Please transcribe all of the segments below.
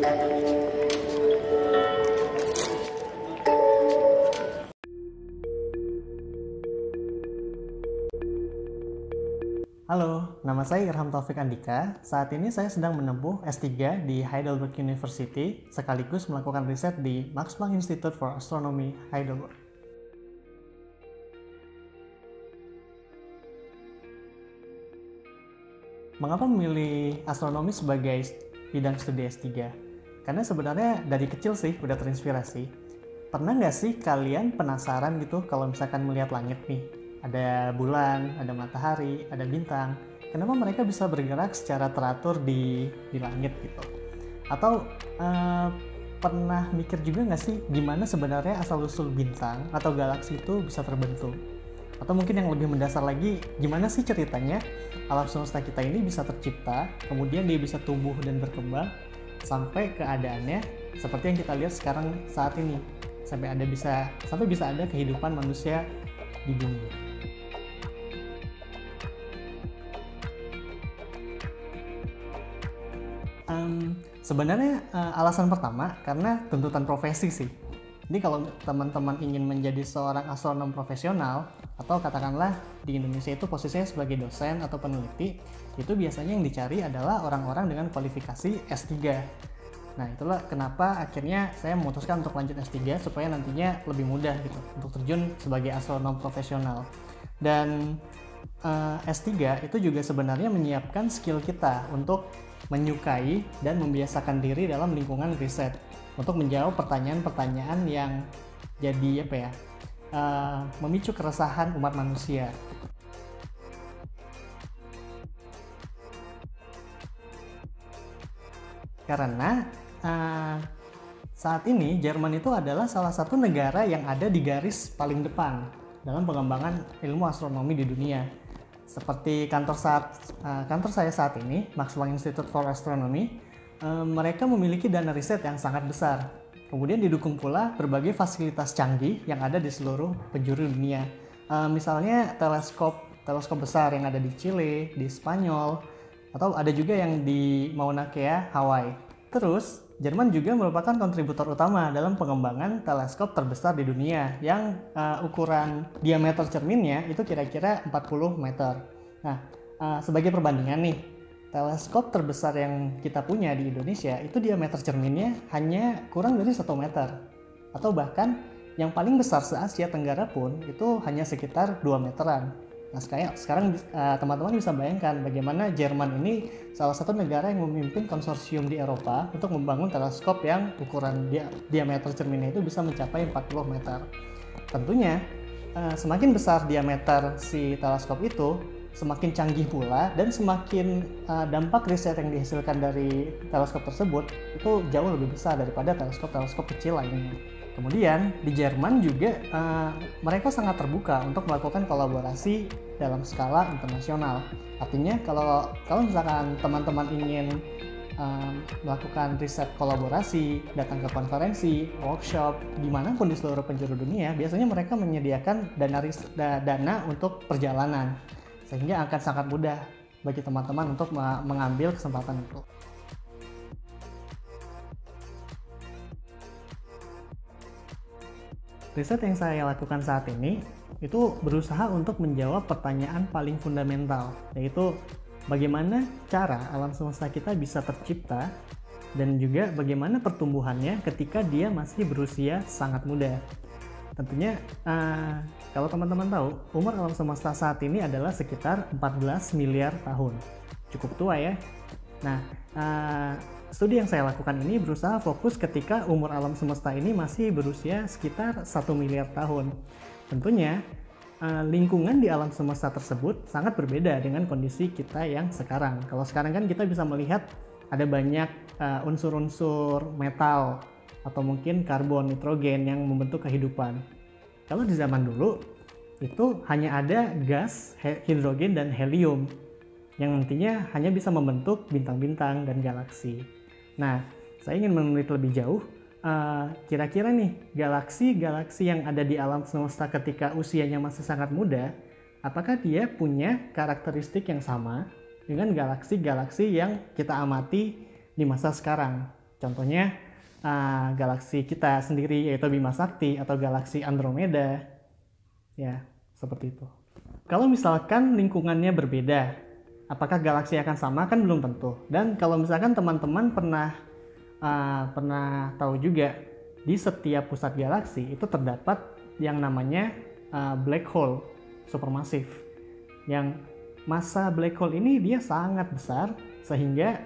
Halo, nama saya Irham Taufik Andika. Saat ini saya sedang menempuh S3 di Heidelberg University, sekaligus melakukan riset di Max Planck Institute for Astronomy, Heidelberg. Mengapa memilih astronomi sebagai bidang studi S3? Karena sebenarnya dari kecil sih udah terinspirasi. Pernah nggak sih kalian penasaran gitu kalau misalkan melihat langit nih? Ada bulan, ada matahari, ada bintang. Kenapa mereka bisa bergerak secara teratur di langit gitu? Atau pernah mikir juga nggak sih gimana sebenarnya asal-usul bintang atau galaksi itu bisa terbentuk? Atau mungkin yang lebih mendasar lagi, gimana sih ceritanya alam semesta kita ini bisa tercipta, kemudian dia bisa tumbuh dan berkembang sampai keadaannya seperti yang kita lihat sekarang saat ini, sampai bisa ada kehidupan manusia di bumi. Sebenarnya alasan pertama karena tuntutan profesi sih. Jadi kalau teman-teman ingin menjadi seorang astronom profesional, atau katakanlah di Indonesia itu posisinya sebagai dosen atau peneliti, itu biasanya yang dicari adalah orang-orang dengan kualifikasi S3. Nah, itulah kenapa akhirnya saya memutuskan untuk lanjut S3 supaya nantinya lebih mudah gitu untuk terjun sebagai astronom profesional. Dan S3 itu juga sebenarnya menyiapkan skill kita untuk menyukai dan membiasakan diri dalam lingkungan riset untuk menjawab pertanyaan-pertanyaan yang jadi memicu keresahan umat manusia. Karena saat ini Jerman itu adalah salah satu negara yang ada di garis paling depan dalam pengembangan ilmu astronomi di dunia. Seperti kantor saya saat ini, Max Planck Institute for Astronomy, mereka memiliki dana riset yang sangat besar. Kemudian didukung pula berbagai fasilitas canggih yang ada di seluruh penjuru dunia. Misalnya teleskop besar yang ada di Chile, di Spanyol, atau ada juga yang di Mauna Kea, Hawaii. Terus, Jerman juga merupakan kontributor utama dalam pengembangan teleskop terbesar di dunia yang ukuran diameter cerminnya itu kira-kira 40 meter. Nah, sebagai perbandingan nih, teleskop terbesar yang kita punya di Indonesia itu diameter cerminnya hanya kurang dari 1 meter. Atau bahkan yang paling besar se-Asia Tenggara pun itu hanya sekitar 2 meteran. Nah, sekarang teman-teman bisa bayangkan bagaimana Jerman ini salah satu negara yang memimpin konsorsium di Eropa untuk membangun teleskop yang ukuran diameter cerminnya itu bisa mencapai 40 meter. Tentunya semakin besar diameter si teleskop itu, semakin canggih pula dan semakin dampak riset yang dihasilkan dari teleskop tersebut itu jauh lebih besar daripada teleskop-teleskop kecil lainnya. Kemudian di Jerman juga mereka sangat terbuka untuk melakukan kolaborasi dalam skala internasional. Artinya kalau misalkan teman-teman ingin melakukan riset kolaborasi, datang ke konferensi, workshop, dimanapun di seluruh penjuru dunia, biasanya mereka menyediakan dana untuk perjalanan, sehingga akan sangat mudah bagi teman-teman untuk mengambil kesempatan itu. Riset yang saya lakukan saat ini itu berusaha untuk menjawab pertanyaan paling fundamental, yaitu bagaimana cara alam semesta kita bisa tercipta dan juga bagaimana pertumbuhannya ketika dia masih berusia sangat muda. Tentunya kalau teman-teman tahu, umur alam semesta saat ini adalah sekitar 14 miliar tahun. Cukup tua ya. Nah, studi yang saya lakukan ini berusaha fokus ketika umur alam semesta ini masih berusia sekitar 1 miliar tahun. Tentunya lingkungan di alam semesta tersebut sangat berbeda dengan kondisi kita yang sekarang. Kalau sekarang kan kita bisa melihat ada banyak unsur-unsur metal atau mungkin karbon, nitrogen yang membentuk kehidupan. Kalau di zaman dulu itu hanya ada gas, hidrogen, dan helium yang nantinya hanya bisa membentuk bintang-bintang dan galaksi. Nah, saya ingin meneliti lebih jauh, kira-kira nih galaksi-galaksi yang ada di alam semesta ketika usianya masih sangat muda, apakah dia punya karakteristik yang sama dengan galaksi-galaksi yang kita amati di masa sekarang? Contohnya galaksi kita sendiri yaitu Bima Sakti atau galaksi Andromeda. Ya, seperti itu. Kalau misalkan lingkungannya berbeda, apakah galaksi akan sama? Kan belum tentu. Dan kalau misalkan teman-teman pernah tahu juga, di setiap pusat galaksi itu terdapat yang namanya black hole supermassive. Yang massa black hole ini dia sangat besar sehingga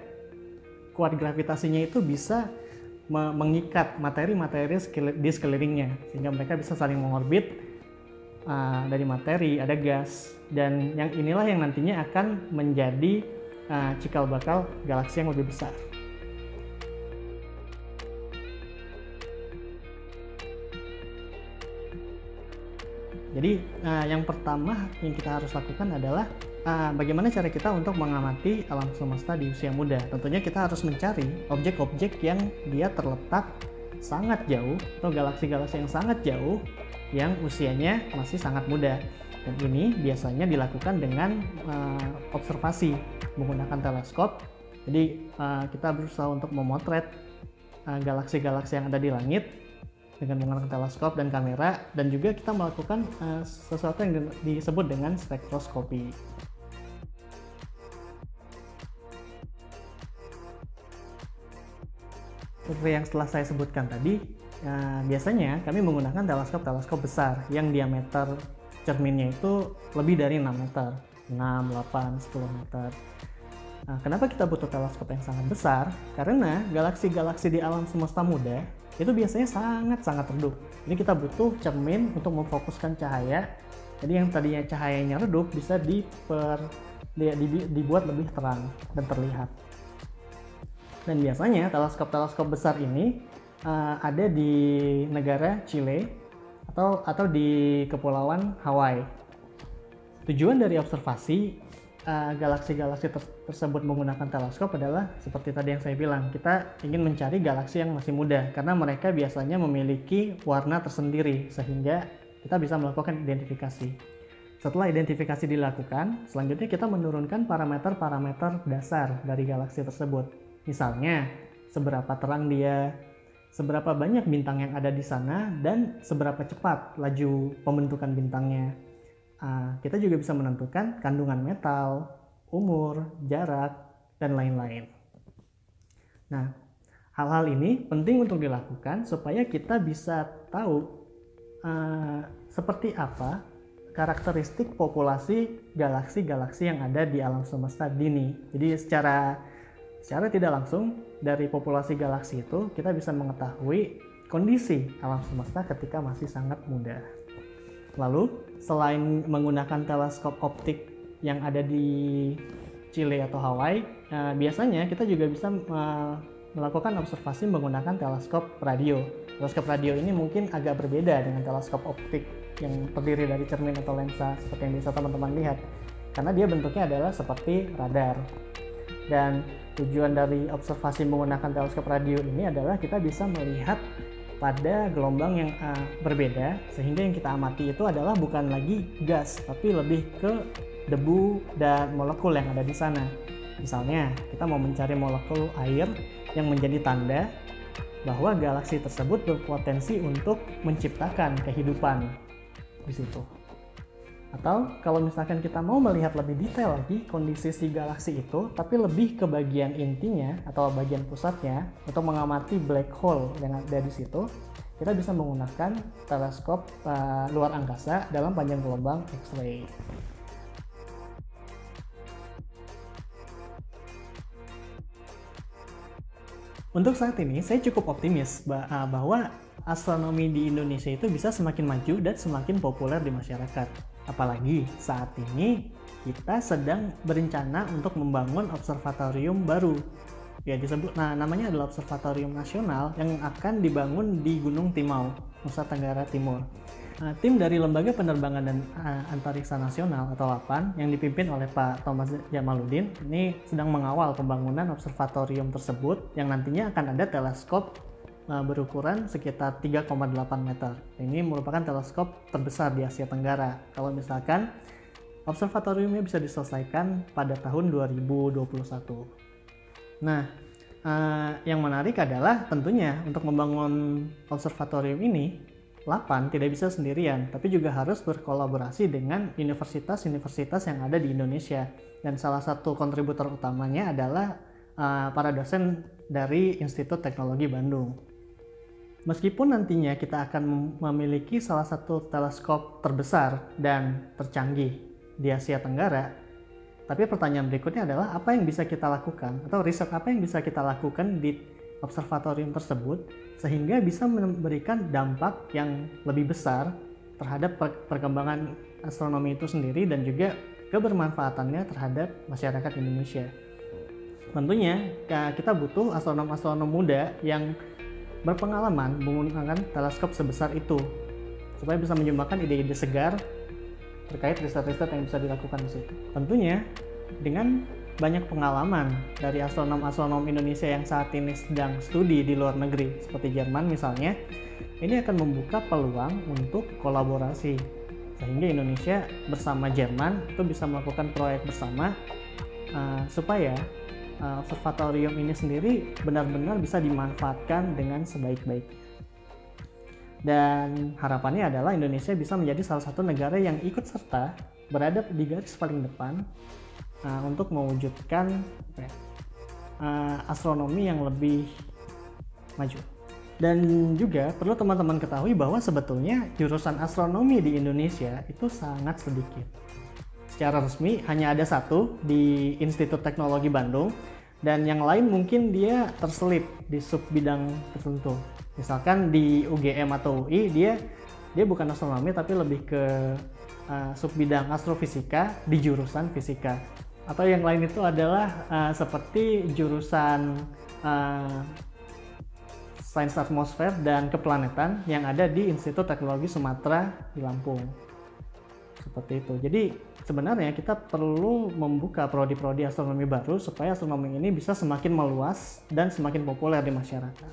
kuat gravitasinya itu bisa mengikat materi-materi di sekelilingnya sehingga mereka bisa saling mengorbit. Dari materi ada gas, dan yang inilah yang nantinya akan menjadi cikal bakal galaksi yang lebih besar. Jadi yang pertama yang kita harus lakukan adalah bagaimana cara kita untuk mengamati alam semesta di usia muda. Tentunya kita harus mencari objek-objek yang dia terletak sangat jauh atau galaksi-galaksi yang sangat jauh yang usianya masih sangat muda. Dan ini biasanya dilakukan dengan observasi menggunakan teleskop. Jadi kita berusaha untuk memotret galaksi-galaksi yang ada di langit dengan menggunakan teleskop dan kamera, dan juga kita melakukan sesuatu yang disebut dengan spektroskopi. Seperti yang setelah saya sebutkan tadi, biasanya kami menggunakan teleskop besar yang diameter cerminnya itu lebih dari 6 meter, 6, 8, 10 meter. Nah, kenapa kita butuh teleskop yang sangat besar? Karena galaksi-galaksi di alam semesta muda itu biasanya sangat-sangat redup. Ini kita butuh cermin untuk memfokuskan cahaya. Jadi yang tadinya cahayanya redup bisa dibuat lebih terang dan terlihat. Dan biasanya teleskop-teleskop besar ini ada di negara Chile atau di Kepulauan Hawaii. Tujuan dari observasi galaksi-galaksi tersebut menggunakan teleskop adalah seperti tadi yang saya bilang, kita ingin mencari galaksi yang masih muda karena mereka biasanya memiliki warna tersendiri sehingga kita bisa melakukan identifikasi. Setelah identifikasi dilakukan, selanjutnya kita menurunkan parameter-parameter dasar dari galaksi tersebut. Misalnya, seberapa terang dia, seberapa banyak bintang yang ada di sana, dan seberapa cepat laju pembentukan bintangnya. Kita juga bisa menentukan kandungan metal, umur, jarak, dan lain-lain. Nah, hal-hal ini penting untuk dilakukan supaya kita bisa tahu seperti apa karakteristik populasi galaksi-galaksi yang ada di alam semesta dini. Jadi secara tidak langsung dari populasi galaksi itu kita bisa mengetahui kondisi alam semesta ketika masih sangat muda. Lalu, selain menggunakan teleskop optik yang ada di Chile atau Hawaii, biasanya kita juga bisa melakukan observasi menggunakan teleskop radio. Teleskop radio ini mungkin agak berbeda dengan teleskop optik yang terdiri dari cermin atau lensa seperti yang bisa teman-teman lihat, karena dia bentuknya adalah seperti radar. Dan tujuan dari observasi menggunakan teleskop radio ini adalah kita bisa melihat pada gelombang yang berbeda, sehingga yang kita amati itu adalah bukan lagi gas, tapi lebih ke debu dan molekul yang ada di sana. Misalnya, kita mau mencari molekul air yang menjadi tanda bahwa galaksi tersebut berpotensi untuk menciptakan kehidupan di situ. Atau kalau misalkan kita mau melihat lebih detail lagi kondisi si galaksi itu, tapi lebih ke bagian intinya atau bagian pusatnya untuk mengamati black hole yang ada di situ, kita bisa menggunakan teleskop luar angkasa dalam panjang gelombang X-ray. Untuk saat ini, saya cukup optimis bahwa astronomi di Indonesia itu bisa semakin maju dan semakin populer di masyarakat. Apalagi saat ini kita sedang berencana untuk membangun observatorium baru. Ya, namanya adalah Observatorium Nasional yang akan dibangun di Gunung Timau, Nusa Tenggara Timur. Tim dari Lembaga Penerbangan dan Antariksa Nasional atau LAPAN yang dipimpin oleh Pak Thomas Jamaluddin ini sedang mengawal pembangunan observatorium tersebut yang nantinya akan ada teleskop berukuran sekitar 3,8 meter. Ini merupakan teleskop terbesar di Asia Tenggara. Kalau misalkan observatoriumnya bisa diselesaikan pada tahun 2021. Nah, Yang menarik adalah tentunya untuk membangun observatorium ini, LAPAN tidak bisa sendirian, tapi juga harus berkolaborasi dengan universitas-universitas yang ada di Indonesia. Dan salah satu kontributor utamanya adalah para dosen dari Institut Teknologi Bandung. Meskipun nantinya kita akan memiliki salah satu teleskop terbesar dan tercanggih di Asia Tenggara, tapi pertanyaan berikutnya adalah apa yang bisa kita lakukan atau riset apa yang bisa kita lakukan di observatorium tersebut sehingga bisa memberikan dampak yang lebih besar terhadap perkembangan astronomi itu sendiri dan juga kebermanfaatannya terhadap masyarakat Indonesia. Tentunya kita butuh astronom-astronom muda yang berpengalaman menggunakan teleskop sebesar itu supaya bisa menyumbangkan ide-ide segar terkait riset-riset yang bisa dilakukan di situ. Tentunya dengan banyak pengalaman dari astronom-astronom Indonesia yang saat ini sedang studi di luar negeri seperti Jerman misalnya, ini akan membuka peluang untuk kolaborasi sehingga Indonesia bersama Jerman itu bisa melakukan proyek bersama supaya observatorium ini sendiri benar-benar bisa dimanfaatkan dengan sebaik-baiknya. Dan harapannya adalah Indonesia bisa menjadi salah satu negara yang ikut serta berada di garis paling depan untuk mewujudkan astronomi yang lebih maju. Dan juga perlu teman-teman ketahui bahwa sebetulnya jurusan astronomi di Indonesia itu sangat sedikit. Secara resmi hanya ada satu di Institut Teknologi Bandung, dan yang lain mungkin dia terselip di sub bidang tertentu. Misalkan di UGM atau UI dia bukan astronomi tapi lebih ke sub bidang astrofisika di jurusan fisika. Atau yang lain itu adalah seperti jurusan Sains Atmosfer dan Keplanetan yang ada di Institut Teknologi Sumatera di Lampung. Seperti itu. Jadi sebenarnya kita perlu membuka prodi-prodi astronomi baru supaya astronomi ini bisa semakin meluas dan semakin populer di masyarakat.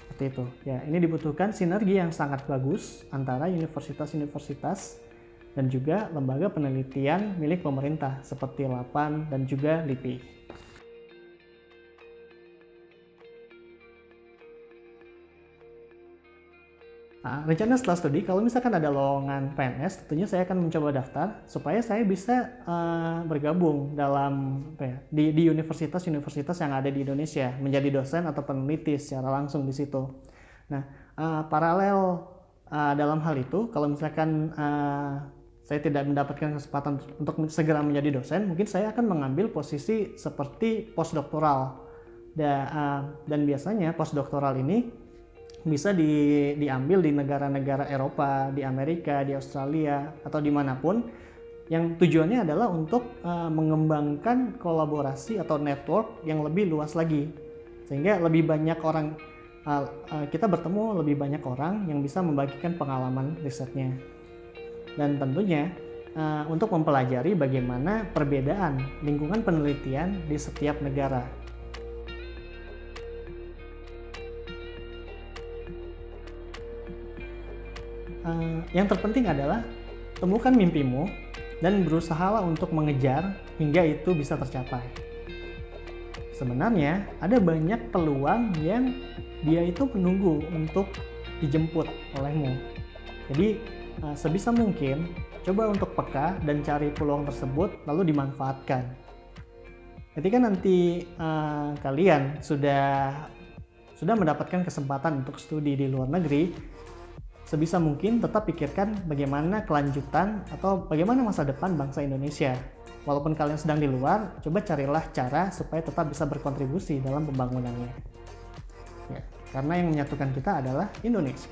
Seperti itu. Ya, ini dibutuhkan sinergi yang sangat bagus antara universitas-universitas dan juga lembaga penelitian milik pemerintah seperti LAPAN dan juga LIPI. Rencana setelah studi, kalau misalkan ada lowongan PNS, tentunya saya akan mencoba daftar supaya saya bisa bergabung dalam di universitas-universitas yang ada di Indonesia, menjadi dosen atau peneliti secara langsung di situ. Nah, paralel dalam hal itu, kalau misalkan saya tidak mendapatkan kesempatan untuk segera menjadi dosen, mungkin saya akan mengambil posisi seperti postdoktoral. Dan biasanya postdoktoral ini bisa diambil di negara-negara Eropa, di Amerika, di Australia, atau dimanapun yang tujuannya adalah untuk mengembangkan kolaborasi atau network yang lebih luas lagi sehingga lebih banyak orang kita bertemu lebih banyak orang yang bisa membagikan pengalaman risetnya. Dan tentunya untuk mempelajari bagaimana perbedaan lingkungan penelitian di setiap negara. Yang terpenting adalah temukan mimpimu dan berusahalah untuk mengejar hingga itu bisa tercapai. Sebenarnya ada banyak peluang yang dia itu menunggu untuk dijemput olehmu. Jadi sebisa mungkin coba untuk peka dan cari peluang tersebut lalu dimanfaatkan. Ketika nanti kalian sudah mendapatkan kesempatan untuk studi di luar negeri, sebisa mungkin tetap pikirkan bagaimana kelanjutan atau bagaimana masa depan bangsa Indonesia. Walaupun kalian sedang di luar, coba carilah cara supaya tetap bisa berkontribusi dalam pembangunannya. Ya, karena yang menyatukan kita adalah Indonesia.